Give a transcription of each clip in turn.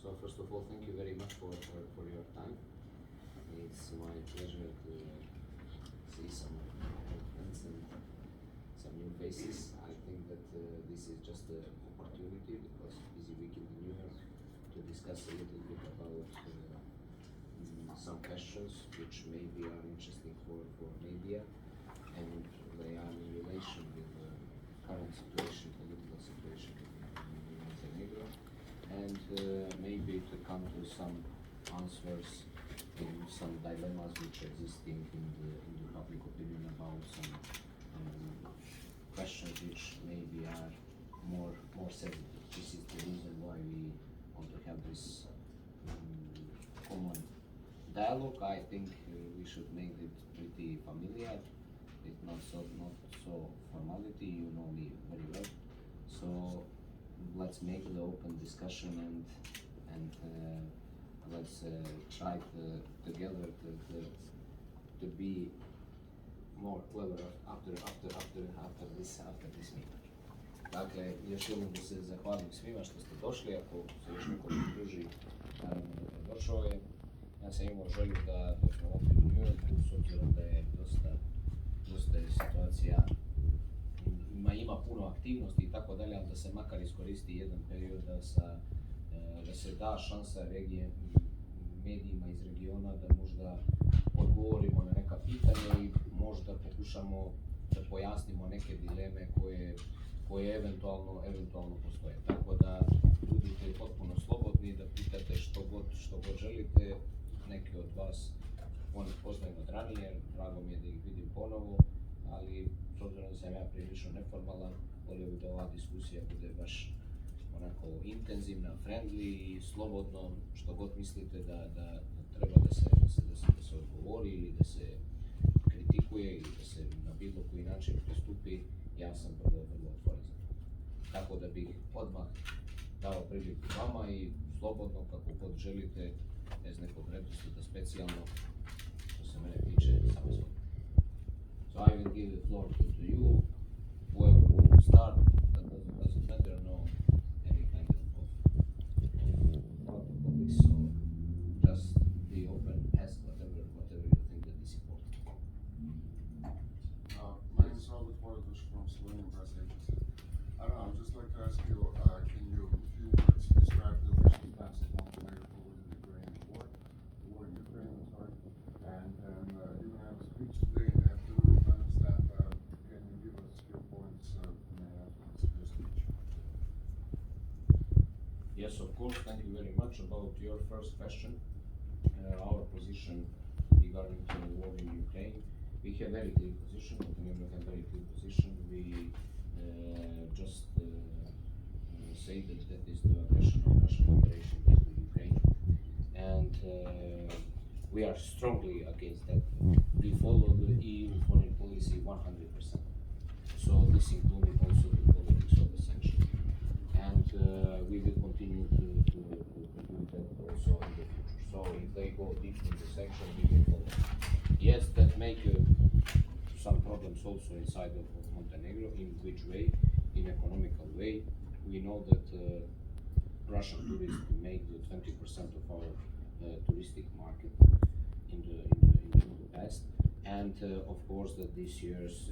So first of all, thank you very much for your time. It's my pleasure to see some old friends and some new faces. I think that this is just an opportunity because busy week in New York to discuss a little bit about some questions which maybe are interesting for media, and they are in relation with the current situation, political situation in Montenegro, and maybe to come to some answers in some dilemmas which exist in the public opinion about some questions which maybe are more sensitive. This is the reason why we want to have this common dialogue. I think we should make it pretty familiar. It's not so formality. You know me very well, so let's make the open discussion and let's try together to be more clever after this meeting. Dakle, još jednom da se zahvalim svima što ste došli. Ako se još neko pridruži, naravno došao je. Ja sam imao želju da smo ovdje u Njujorku, s obzirom da je dosta je situacija, ima puno aktivnosti i tako dalje, ali da se makar iskoristi jedan period da se da šansa medijima iz regiona da možda odgovorimo na neka pitanja i možda pokušamo da pojasnimo neke dileme koje eventualno postoje. Tako da budite potpuno slobodni da pitate što god želite. Neki od vas poznajem od ranije, drago mi je da ih vidim ponovo, ali s obzirom da sam ja prilično neformalan, volio bih da ova diskusija bude baš onako intenzivna, friendly i slobodno, što god mislite da treba da se odgovori ili da se kritikuje ili da se na bilo koji način pristupi, ja sam vrlo otvoren za to. Tako da bih odmah dao priliku vama i slobodno kako god želite, bez nekog redoslijeda specijalno, što se mene tiče, samo izvolite. So I will give the floor to you, whoever will start, that doesn't matter, no any kind of topics, so just be open, ask whatever you think that is important. My name is Abazović from Slovenian Press Agency. I don't know, I would just like to ask you, can you, in a few words, describe the official stance of Montenegro towards the Ukrainian war in Ukraine, I'm sorry, and you're going to have a speech today in the afternoon, I understand. Can you give us your points of your speech? Yes, of course, thank you very much. About your first question, our position regarding the war in Ukraine, we have very clear position, Montenegro have very clear position. We just say that is the aggression of Russian Federation into Ukraine, and we are strongly against that. We follow the EU foreign policy 100%. So this including also the politics of the sanction, and we will continue to do that also in the future. So if they go deep in the sanction, we will follow. Yes, that make some problems also inside of Montenegro. In which way? In economical way. We know that Russian tourists make the 20% of our touristic market in the past, and of course that this year's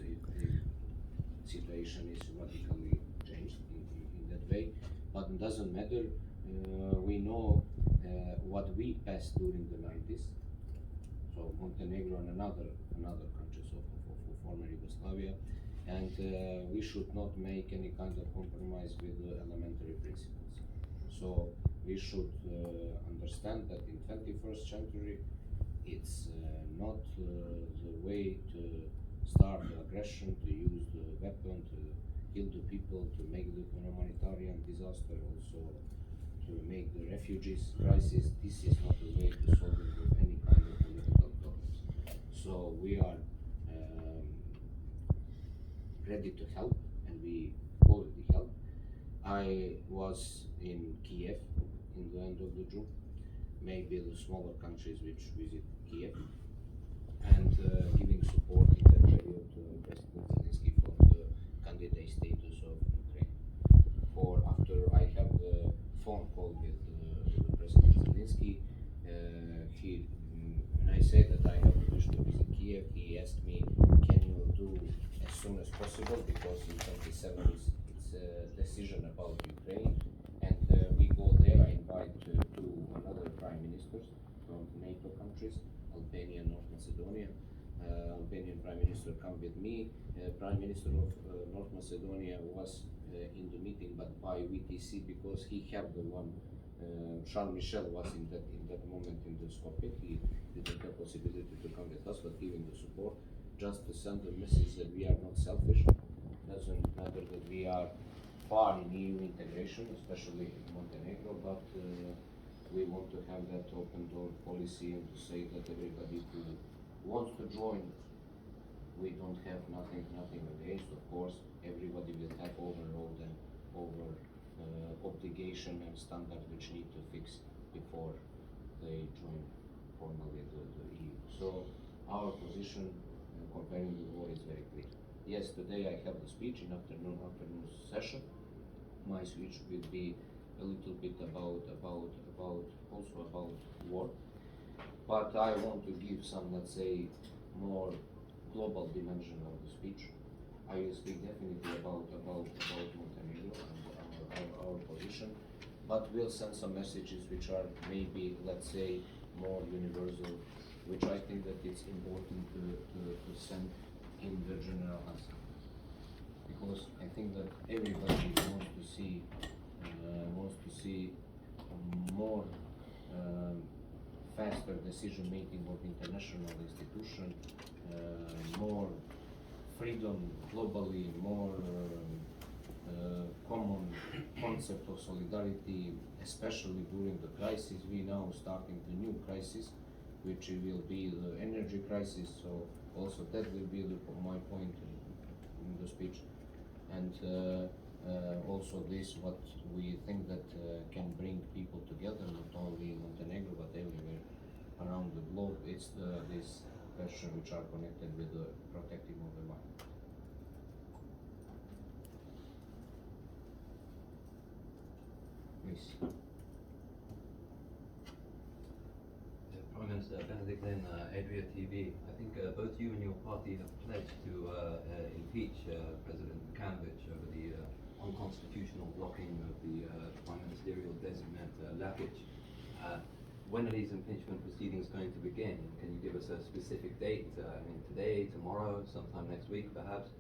situation is radically changed in that way. But it doesn't matter. We know what we passed during the 90s. So Montenegro and another countries of former Yugoslavia, and we should not make any kind of compromise with the elementary principles. So we should understand that in 21st century it's not the way to start the aggression, to use the weapon, to kill the people, to make the humanitarian disaster, also to make the refugees crisis. This is not the way to solve it with any kind of political problems. So we are ready to help, and we already help. I was in Kiev in the end of the June, maybe the smaller countries which visit Kiev, and giving support in that period to President Zelensky for the candidate status of Ukraine. Or after I have the phone call with the possible because in 27 it's a decision about Ukraine, and we go there. I invite two another prime ministers from NATO countries, Albania and North Macedonia. Albanian Prime Minister come with me. Prime Minister of North Macedonia was in the meeting, but by VTC because he had the one. Charles Michel was in that moment in the Skopje. He didn't have possibility to come with us, but giving the support just to send the message that we are not selfish. Doesn't matter that we are far in EU integration, especially in Montenegro, but we want to have that open door policy and to say that everybody who wants to join, we don't have nothing against. Of course, everybody will have overload and over obligation and standard which need to fix before they join formally the EU. So our position comparing the war is very clear. Yes, today I have the speech in afternoon session. My speech will be a little bit about war, but I want to give some, let's say, more global dimension of the speech. I will speak definitely about Montenegro and our position, but we'll send some messages which are maybe, let's say, more universal, which I think that it's important to send in the general answer. Because I think that everybody wants to see more faster decision making of international institution, more freedom globally, more common concept of solidarity, especially during the crisis. We now starting the new crisis, which will be the energy crisis. So also that will be my point in the speech, and also this what we think that can bring people together, not only in Montenegro but everywhere around the globe. It's this question which are connected with the protecting of the environment. Please. Prime Minister Benedict Lin, Adria TV. I think both you and your party have pledged to impeach President Đukanović over the unconstitutional blocking of the Prime Ministerial designate Lakic. When are these impeachment proceedings going to begin? Can you give us a specific date? I mean, today, tomorrow, sometime next week, perhaps?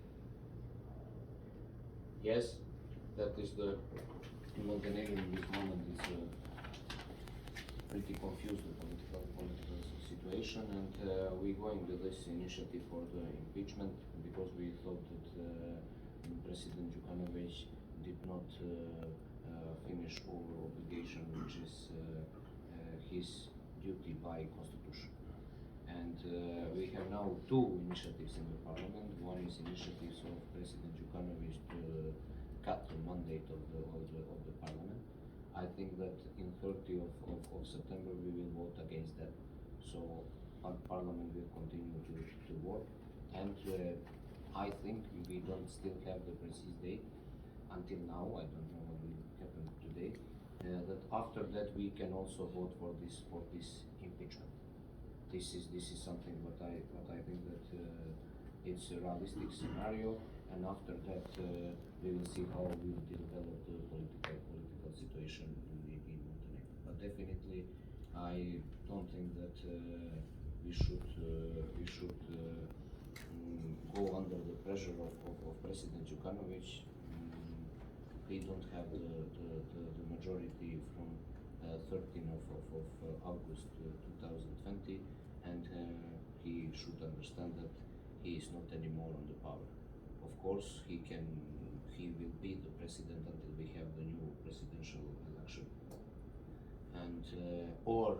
Yes, that is the Montenegro in this moment is pretty confused the political situation, and we're going with this initiative for the impeachment because we thought that President Đukanović did not finish all obligation, which is his duty by constitution. And we have now two initiatives in the parliament. One is initiatives of President Đukanović to cut the mandate of the parliament. I think that in 30th of September we will vote against that. So parliament will continue to work, and I think we don't still have the precise date until now. I don't know what will happen today. That after that we can also vote for this impeachment. This is something what I think that it's a realistic scenario, and after that we will see how we will develop the political situation in Montenegro. But definitely, I don't think that we should go under the pressure of President Đukanović. He don't have the majority from 13th of August 2020, and he should understand that he is not anymore on the power. Of course, he will be the president until we have the new presidential election, and or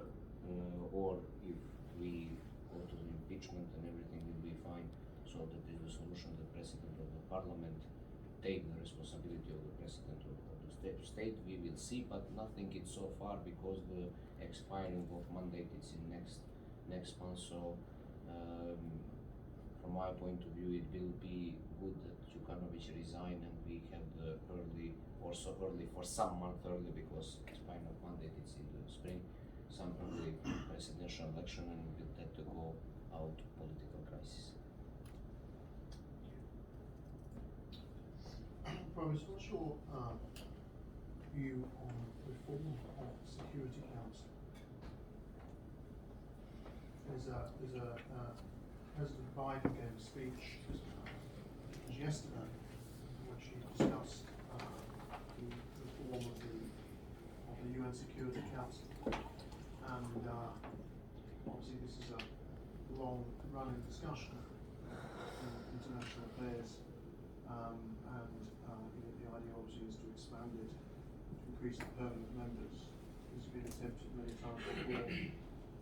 if we go to the impeachment and everything will be fine, so that is the solution. The president of the parliament take the responsibility of the president of the state. We will see, but nothing is so far because the expiring of mandate is in next month. So from my point of view, it will be good that Đukanović resign and we have the early, or so early for some month early, because expiring of mandate is in the spring, some early presidential election, and with that to go out political crisis. Prime Minister, what's your view on reform of Security Council? President Biden gave a speech yesterday in which he discussed the reform of the UN Security Council, and obviously this is a long-running discussion in international affairs, and the idea obviously is to expand it, to increase the permanent members. This has been attempted many times before.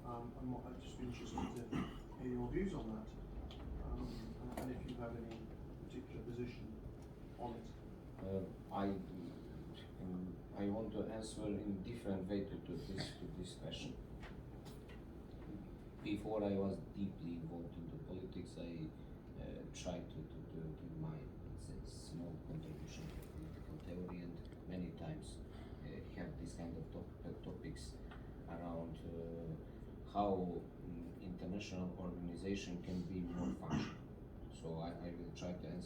I'd just be interested to hear your views on that, and if you have any particular position on it. I want to answer in different way to this question. Before I was deeply involved into politics, I tried to give my, let's say, small contribution to political theory, and many times have this kind of topics around how international organization can be more functional. So I will try to answer